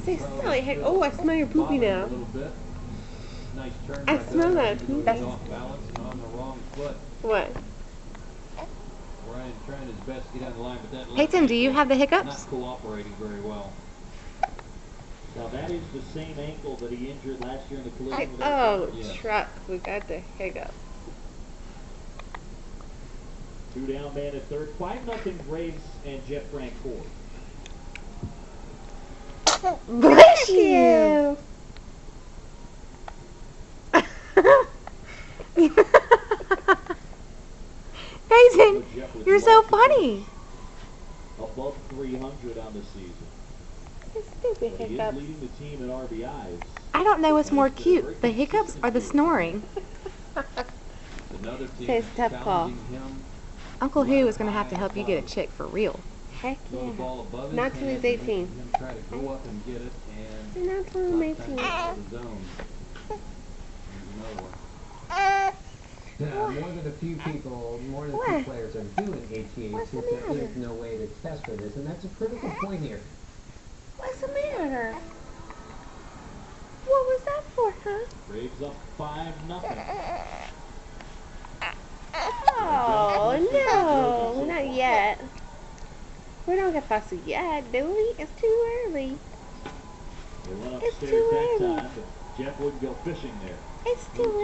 Say, smell like heck. Oh, I smell your poopy now. Nice turn I smell that poop. That's off balance and on the wrong foot. what? Ryan trying his best to get on the line, but that Peyton, do you have the hiccups? not cooperating very well. Now that is the same ankle that he injured last year in the collision with Oh, Yes. truck. We got the hiccup. 2 down man at third. 5-0 Braves and Jeff Frank Ford. Bless you. Peyton, you're so funny. Above 300 on the season. Stupid He is hiccups. leading the team in RBIs. I don't know what's more cute, the hiccups or the snoring. Another team Say it's a tough call. challenging him. Uncle Hugh is going to have to help you get a chick for real. Heck Throw the yeah. ball above his Not till head he's and 18. making him try to go up and get it, and Not till I'm 18. out of the zone. Here's another one. More than a few people, more than a What? few players are doing ATH What's the since there matter? is no way to test for this, and that's a critical point here. What's the matter? What was that for, huh? Braves up 5-0. Oh, no. Not yet. We don't get fussy yet, do we? It's too early. They went It's upstairs too that early. time, but Jeff wouldn't go fishing there. It's too